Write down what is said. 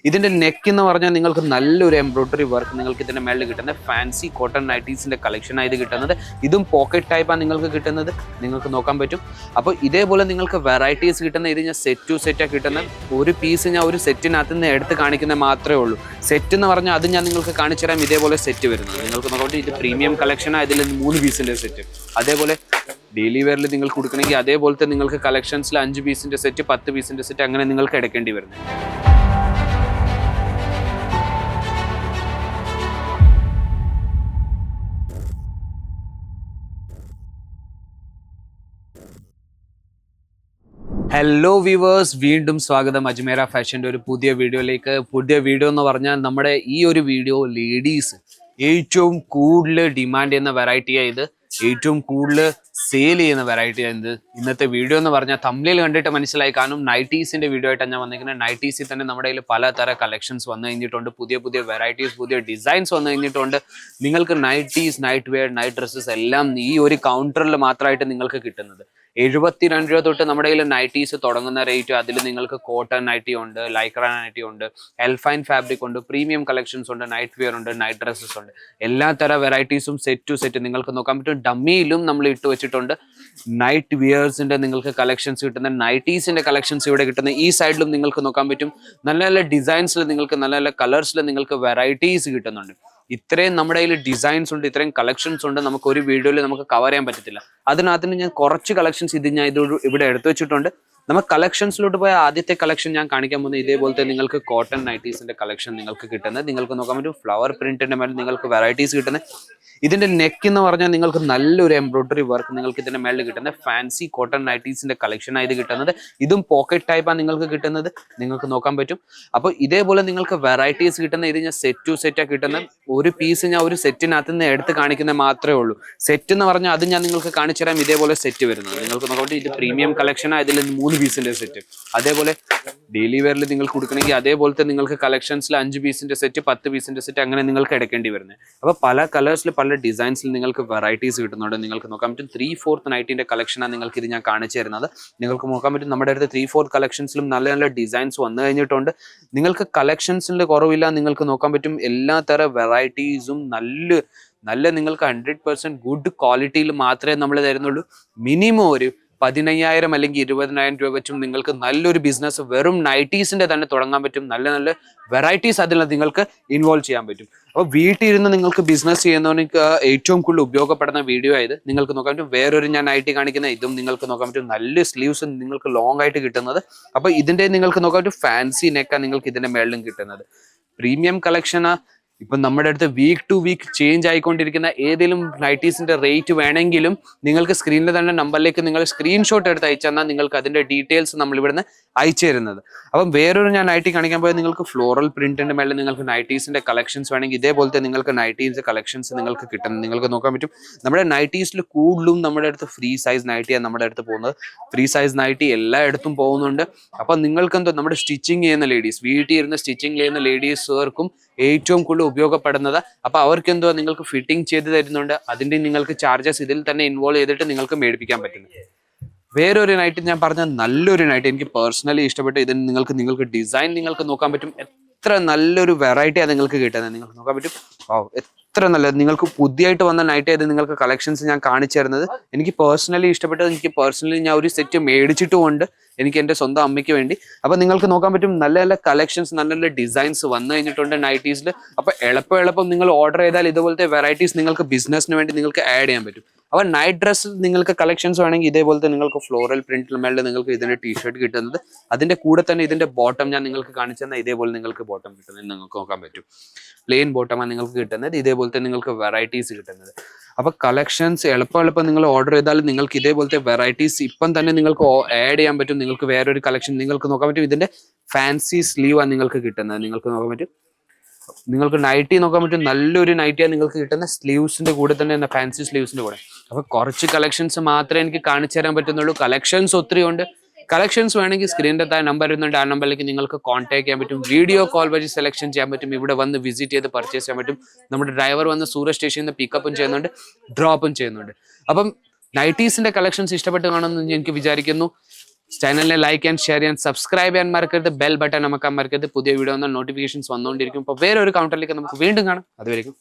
ഇതിന്റെ നെക്ക് എന്ന് പറഞ്ഞാൽ നിങ്ങൾക്ക് നല്ലൊരു എംബ്രോയിഡറി വർക്ക് നിങ്ങൾക്ക് ഇതിന്റെ മേളിൽ കിട്ടുന്നത് ഫാൻസി കോട്ടൺ നൈറ്റീസിന്റെ കളക്ഷൻ ആയത് കിട്ടുന്നത്. ഇതും പോക്കറ്റ് ടൈപ്പാണ് നിങ്ങൾക്ക് കിട്ടുന്നത്, നിങ്ങൾക്ക് നോക്കാൻ പറ്റും. അപ്പോൾ ഇതേപോലെ നിങ്ങൾക്ക് വെറൈറ്റീസ് കിട്ടുന്ന ഇത് ഞാൻ സെറ്റ് ടു സെറ്റാണ് കിട്ടുന്നത്. ഒരു പീസ് ഞാൻ ഒരു സെറ്റിനകത്ത് നിന്ന് എടുത്ത് കാണിക്കുന്നത് മാത്രമേ ഉള്ളൂ. സെറ്റ് എന്ന് പറഞ്ഞാൽ അത് ഞാൻ നിങ്ങൾക്ക് കാണിച്ചു തരാം. ഇതേപോലെ സെറ്റ് വരുന്നത് നിങ്ങൾക്ക് നോക്കാൻ, ഇത് പ്രീമിയം കളക്ഷനാണ്. ഇതിൽ 3 പീസിന്റെ സെറ്റ്. അതേപോലെ ഡെയിലി വെയറിൽ നിങ്ങൾക്ക് കൊടുക്കണമെങ്കിൽ അതേപോലത്തെ നിങ്ങൾക്ക് കളക്ഷൻസിൽ 5 പീസിന്റെ സെറ്റ്, 10 പീസിന്റെ സെറ്റ് അങ്ങനെ നിങ്ങൾക്ക് എടുക്കേണ്ടി വരുന്നത്. ഹലോ വ്യൂവേഴ്സ്, വീണ്ടും സ്വാഗതം അജ്മേര ഫാഷൻ്റെ ഒരു പുതിയ വീഡിയോയിലേക്ക്. പുതിയ വീഡിയോ എന്ന് പറഞ്ഞാൽ നമ്മുടെ ഈ ഒരു വീഡിയോ ലേഡീസ് ഏറ്റവും കൂടുതൽ ഡിമാൻഡ് ചെയ്യുന്ന വെറൈറ്റിയാണ്. ഇത് ഏറ്റവും കൂടുതൽ സെയിൽ ചെയ്യുന്ന വെറൈറ്റി ആയത്. ഇന്നത്തെ വീഡിയോ എന്ന് പറഞ്ഞാൽ തമ്മിൽ കണ്ടിട്ട് മനസ്സിലായി കാണും, നൈറ്റീസിന്റെ വീഡിയോ ആയിട്ടാണ് ഞാൻ വന്നിരിക്കുന്നത്. നൈറ്റീസിൽ തന്നെ നമ്മുടെ കയ്യിൽ പലതര കളക്ഷൻസ് വന്നു കഴിഞ്ഞിട്ടുണ്ട്. പുതിയ പുതിയ വെറൈറ്റീസ്, പുതിയ ഡിസൈൻസ് വന്നു കഴിഞ്ഞിട്ടുണ്ട്. നിങ്ങൾക്ക് nighties, night wear, night dresses എല്ലാം ഈ ഒരു കൗണ്ടറിൽ മാത്രമായിട്ട് നിങ്ങൾക്ക് കിട്ടുന്നത്. 72 രൂപ തൊട്ട് നമ്മുടെ കയ്യിൽ നൈറ്റീസ് തുടങ്ങുന്ന റേറ്റ്. അതിൽ നിങ്ങൾക്ക് കോട്ടൺ നൈറ്റി ഉണ്ട്, ലൈക്ര നൈറ്റി ഉണ്ട്, എൽഫൈൻ ഫാബ്രിക് ഉണ്ട്, പ്രീമിയം കളക്ഷൻസ് ഉണ്ട്, നൈറ്റ് വെയർ ഉണ്ട്, നൈറ്റ് ഡ്രസ്സസ് ഉണ്ട്. എല്ലാ തരം വെറൈറ്റീസും സെറ്റ് ടു സെറ്റ് നിങ്ങൾക്ക് നോക്കാൻ പറ്റും. ഡമ്മിയിലും നമ്മൾ ഇട്ട് വെച്ചിട്ടുണ്ട്. നൈറ്റ് വിയേഴ്സിന്റെ നിങ്ങൾക്ക് കളക്ഷൻസ് കിട്ടുന്ന, നൈറ്റീസിന്റെ കളക്ഷൻസ് ഇവിടെ കിട്ടുന്ന. ഈ സൈഡിലും നിങ്ങൾക്ക് നോക്കാൻ പറ്റും. നല്ല നല്ല ഡിസൈൻസിൽ നിങ്ങൾക്ക്, നല്ല നല്ല കളേഴ്സിൽ നിങ്ങൾക്ക് വെറൈറ്റീസ് കിട്ടുന്നുണ്ട്. ഇത്രയും നമ്മുടെ കയ്യിൽ ഡിസൈൻസ് ഉണ്ട്, ഇത്രയും കളക്ഷൻസ് ഉണ്ട്, നമുക്ക് ഒരു വീഡിയോയിൽ നമുക്ക് കവർ ചെയ്യാൻ പറ്റത്തില്ല. അതിനകത്ത് ഞാൻ കുറച്ച് കളക്ഷൻസ് ഞാൻ ഇവിടെ എടുത്തു വെച്ചിട്ടുണ്ട്. നമുക്ക് കളക്ഷൻസിലോട്ട് പോയ ആദ്യത്തെ കളക്ഷൻ ഞാൻ കാണിക്കാൻ പോകുന്നത് ഇതേപോലത്തെ നിങ്ങൾക്ക് കോട്ടൺ നൈറ്റീസിന്റെ കളക്ഷൻ നിങ്ങൾക്ക് കിട്ടുന്നത്. നിങ്ങൾക്ക് നോക്കാൻ പറ്റും ഫ്ലവർ പ്രിന്റിന്റെ മേലെ നിങ്ങൾക്ക് വെറൈറ്റീസ് കിട്ടുന്നത്. ഇതിന്റെ നെക്ക് എന്ന് പറഞ്ഞാൽ നിങ്ങൾക്ക് നല്ലൊരു എംബ്രോയിഡറി വർക്ക് നിങ്ങൾക്ക് ഇതിന്റെ മേളിൽ കിട്ടുന്നത് ഫാൻസി കോട്ടൺ നൈറ്റീസിന്റെ കളക്ഷൻ ആയത് കിട്ടുന്നത്. ഇതും പോക്കറ്റ് ടൈപ്പാണ് നിങ്ങൾക്ക് കിട്ടുന്നത്, നിങ്ങൾക്ക് നോക്കാൻ പറ്റും. അപ്പോൾ ഇതേപോലെ നിങ്ങൾക്ക് വെറൈറ്റീസ് കിട്ടുന്ന ഇത് ഞാൻ സെറ്റ് ടു സെറ്റാണ് കിട്ടുന്നത്. ഒരു പീസ് ഞാൻ ഒരു സെറ്റിനകത്ത് നിന്ന് എടുത്ത് കാണിക്കുന്നത് മാത്രമേ ഉള്ളൂ. സെറ്റ് എന്ന് പറഞ്ഞാൽ അത് ഞാൻ നിങ്ങൾക്ക് കാണിച്ചു തരാം. ഇതേപോലെ സെറ്റ് വരുന്നത് നിങ്ങൾക്ക് നോക്കാൻ, ഇത് പ്രീമിയം കളക്ഷനാണ്. ഇതിൽ 3 പീസിന്റെ സെറ്റ്. അതേപോലെ ഡെയിലി വെയറിൽ നിങ്ങൾക്ക് കൊടുക്കണമെങ്കിൽ അതേപോലത്തെ നിങ്ങൾക്ക് കളക്ഷൻസിൽ 5 പീസിന്റെ സെറ്റ്, 10 പീസിന്റെ സെറ്റ് അങ്ങനെ നിങ്ങൾക്ക് എടുക്കേണ്ടി വരുന്നത്. അപ്പോൾ പല കളേഴ്സിൽ, പല ഡിസൈൻസിൽ നിങ്ങൾക്ക് വെറൈറ്റീസ് കിട്ടുന്നുണ്ട്. നിങ്ങൾക്ക് നോക്കാൻ പറ്റും 3/4 നൈറ്റിന്റെ കളക്ഷനാണ് നിങ്ങൾക്ക് ഇത് ഞാൻ കാണിച്ചു തരുന്നത്. നിങ്ങൾക്ക് നോക്കാൻ പറ്റും നമ്മുടെ അടുത്ത് 3/4 കളക്ഷൻസിലും നല്ല നല്ല ഡിസൈൻസ് വന്നു കഴിഞ്ഞിട്ടുണ്ട്. നിങ്ങൾക്ക് കളക്ഷൻസിന്റെ കുറവില്ല. നിങ്ങൾക്ക് നോക്കാൻ പറ്റും എല്ലാ തരം വെറൈറ്റീസും നല്ല നിങ്ങൾക്ക് 100% ഗുഡ് ക്വാളിറ്റിയിൽ മാത്രമേ നമ്മൾ തരുന്നുള്ളൂ. മിനിമം ഒരു 15,000 അല്ലെങ്കിൽ 20,000 രൂപ വെച്ചും നിങ്ങൾക്ക് നല്ലൊരു ബിസിനസ് വെറും നൈറ്റീസിന്റെ തന്നെ തുടങ്ങാൻ പറ്റും. നല്ല നല്ല വെറൈറ്റീസ് അതിൽ നിങ്ങൾക്ക് ഇൻവോൾവ് ചെയ്യാൻ പറ്റും. അപ്പോൾ വീട്ടിലിരുന്ന് നിങ്ങൾക്ക് ബിസിനസ് ചെയ്യുന്നവർക്ക് ഏറ്റവും കൂടുതൽ ഉപയോഗപ്പെടുന്ന വീഡിയോ ആയത്. നിങ്ങൾക്ക് നോക്കാൻ പറ്റും വേറൊരു ഞാൻ നൈറ്റി കാണിക്കുന്ന ഇതും നിങ്ങൾക്ക് നോക്കാൻ പറ്റും. നല്ല സ്ലീവ്സ് നിങ്ങൾക്ക് ലോങ് ആയിട്ട് കിട്ടുന്നത്. അപ്പോൾ ഇതിന്റെ നിങ്ങൾക്ക് നോക്കാൻ പറ്റും ഫാൻസി നെക്കാണ് നിങ്ങൾക്ക് ഇതിന്റെ മേളിലും കിട്ടുന്നത്. പ്രീമിയം കളക്ഷനാ. ഇപ്പം നമ്മുടെ അടുത്ത് വീക്ക് ടു വീക്ക് ചേഞ്ച് ആയിക്കൊണ്ടിരിക്കുന്ന ഏതെങ്കിലും നൈറ്റീസിന്റെ റേറ്റ് വേണമെങ്കിലും നിങ്ങൾക്ക് സ്ക്രീനിൽ തന്നെ നമ്പറിലേക്ക് നിങ്ങൾ സ്ക്രീൻഷോട്ട് എടുത്ത് അയച്ചു തന്നാൽ നിങ്ങൾക്ക് അതിന്റെ ഡീറ്റെയിൽസ് നമ്മൾ ഇവിടുന്ന് അയച്ചു തരുന്നത്. അപ്പം വേറൊരു ഞാൻ നൈറ്റി കാണിക്കാൻ പോയാൽ നിങ്ങൾക്ക് ഫ്ലോറൽ പ്രിന്റിന്റെ മേലെ നിങ്ങൾക്ക് നൈറ്റീസിന്റെ കളക്ഷൻസ് വേണമെങ്കിൽ ഇതേപോലത്തെ നിങ്ങൾക്ക് നൈറ്റീസിന്റെ കളക്ഷൻസ് നിങ്ങൾക്ക് കിട്ടുന്നത്. നിങ്ങൾക്ക് നോക്കാൻ പറ്റും. നമ്മുടെ നൈറ്റീസിൽ കൂടുതലും നമ്മുടെ അടുത്ത് ഫ്രീ സൈസ് നൈറ്റിയാണ് നമ്മുടെ അടുത്ത് പോകുന്നത്. ഫ്രീ സൈസ് നൈറ്റി എല്ലായിടത്തും പോകുന്നുണ്ട്. അപ്പം നിങ്ങൾക്ക് എന്തോ നമ്മുടെ സ്റ്റിച്ചിങ് ചെയ്യുന്ന ലേഡീസ്, വീട്ടിൽ ഇരുന്ന് സ്റ്റിച്ചിങ് ചെയ്യുന്ന ലേഡീസുകാർക്കും ഏറ്റവും കൂടുതൽ ഉപയോഗപ്പെടുന്നത്. അപ്പൊ അവർക്ക് എന്തോ നിങ്ങൾക്ക് ഫിറ്റിംഗ് ചെയ്ത് തരുന്നുണ്ട്. അതിന്റെ നിങ്ങൾക്ക് ചാർജസ് ഇതിൽ തന്നെ ഇൻവോൾവ് ചെയ്തിട്ട് നിങ്ങൾക്ക് മേടിപ്പിക്കാൻ പറ്റുന്നു. വേറൊരു നൈറ്റ് ഞാൻ പറഞ്ഞ നല്ലൊരു നൈറ്റ് എനിക്ക് പേഴ്സണലി ഇഷ്ടപ്പെട്ടു. ഇതിന് നിങ്ങൾക്ക് ഡിസൈൻ നിങ്ങൾക്ക് നോക്കാൻ പറ്റും. എത്ര നല്ലൊരു വെറൈറ്റിയാണ് നിങ്ങൾക്ക് കിട്ടുന്നത്. നിങ്ങൾക്ക് നോക്കാൻ പറ്റും. എത്ര നല്ലത്. നിങ്ങൾക്ക് പുതിയതായിട്ട് വന്ന നൈറ്റ് ആയത് നിങ്ങൾക്ക് കളക്ഷൻസ് ഞാൻ കാണിച്ചു തരുന്നത്. എനിക്ക് പേഴ്സണലി ഇഷ്ടപ്പെട്ടത്. എനിക്ക് പേഴ്സണലി ഞാൻ ഒരു സെറ്റ് മേടിച്ചിട്ടുമുണ്ട് എനിക്ക് എൻ്റെ സ്വന്തം അമ്മയ്ക്ക് വേണ്ടി. അപ്പൊ നിങ്ങൾക്ക് നോക്കാൻ പറ്റും നല്ല നല്ല കളക്ഷൻസ്, നല്ല നല്ല ഡിസൈൻസ് വന്നു കഴിഞ്ഞിട്ടുണ്ട് നൈറ്റീസിൽ. അപ്പൊ എളുപ്പം നിങ്ങൾ ഓർഡർ ചെയ്താൽ ഇതുപോലത്തെ വെറൈറ്റീസ് നിങ്ങൾക്ക് ബിസിനസ്സിന് വേണ്ടി നിങ്ങൾക്ക് ആഡ് ചെയ്യാൻ പറ്റും. അപ്പൊ നൈറ്റ് ഡ്രസ് നിങ്ങൾക്ക് കളക്ഷൻസ് വേണമെങ്കിൽ ഇതേപോലത്തെ നിങ്ങൾക്ക് ഫ്ലോറൽ പ്രിന്റിൽ മേളിൽ നിങ്ങൾക്ക് ഇതിന്റെ ടീഷർട്ട് കിട്ടുന്നത്. അതിന്റെ കൂടെ തന്നെ ഇതിന്റെ ബോട്ടം ഞാൻ നിങ്ങൾക്ക് കാണിച്ചു തന്നാൽ ഇതേപോലെ നിങ്ങൾക്ക് ബോട്ടം കിട്ടുന്നത് നിങ്ങൾക്ക് നോക്കാൻ പറ്റും. പ്ലെയിൻ ബോട്ടമാണ് നിങ്ങൾക്ക് കിട്ടുന്നത്. ഇതേപോലത്തെ നിങ്ങൾക്ക് വെറൈറ്റീസ് കിട്ടുന്നത്. അപ്പൊ കളക്ഷൻസ് എളുപ്പം നിങ്ങൾ ഓർഡർ ചെയ്താൽ നിങ്ങൾക്ക് ഇതേപോലത്തെ വെറൈറ്റീസ് ഇപ്പം തന്നെ നിങ്ങൾക്ക് ആഡ് ചെയ്യാൻ പറ്റും. നിങ്ങൾക്ക് വേറൊരു കളക്ഷൻ നിങ്ങൾക്ക് നോക്കാൻ പറ്റും. ഇതിന്റെ ഫാൻസി സ്ലീവ് ആണ് നിങ്ങൾക്ക് കിട്ടുന്നത്. നിങ്ങൾക്ക് നോക്കാൻ പറ്റും. നിങ്ങൾക്ക് നൈറ്റി നോക്കാൻ പറ്റും. നല്ലൊരു നൈറ്റിയാണ് നിങ്ങൾക്ക് കിട്ടുന്ന. സ്ലീവ്സിന്റെ കൂടെ തന്നെ ഫാൻസി സ്ലീവ്സിന്റെ കൂടെ. അപ്പൊ കുറച്ച് കളക്ഷൻസ് മാത്രമേ എനിക്ക് കാണിച്ചു തരാൻ പറ്റുന്നുള്ളൂ. കളക്ഷൻസ് ഒത്തിരി ഉണ്ട്. കളക്ഷൻസ് വേണമെങ്കിൽ സ്ക്രീനിന്റെ താഴെ നമ്പർ ഇരുന്നുണ്ട്. ആ നമ്പറിലേക്ക് നിങ്ങൾക്ക് കോൺടാക്ട് ചെയ്യാൻ പറ്റും. വീഡിയോ കോൾ വഴി സെലക്ഷൻ ചെയ്യാൻ പറ്റും. ഇവിടെ വന്ന് വിസിറ്റ് ചെയ്ത് പർച്ചേസ് ചെയ്യാൻ പറ്റും. നമ്മുടെ ഡ്രൈവർ വന്ന് സൂരജ് സ്റ്റേഷനിൽ നിന്ന് പിക്കപ്പും ചെയ്യുന്നുണ്ട്, ഡ്രോപ്പും ചെയ്യുന്നുണ്ട്. അപ്പം നൈറ്റീസിന്റെ കളക്ഷൻസ് ഇഷ്ടപ്പെട്ട് കാണുമെന്ന് എനിക്ക് വിചാരിക്കുന്നു. ചാനലിനെ ലൈക്ക് ആൻഡ് ഷെയർ ചെയ്യാൻ സബ്സ്ക്രൈബ് ചെയ്യാൻ മറക്കരുത്. ബെൽ ബട്ടൺ നമുക്ക് മറക്കരുത്. പുതിയ വീഡിയോ വന്നാൽ നോട്ടിഫിക്കേഷൻസ് വന്നുകൊണ്ടിരിക്കും. അപ്പോൾ വേറെ ഒരു കൗണ്ടറിലേക്ക് നമുക്ക് വീണ്ടും കാണാം. അതുവരെയും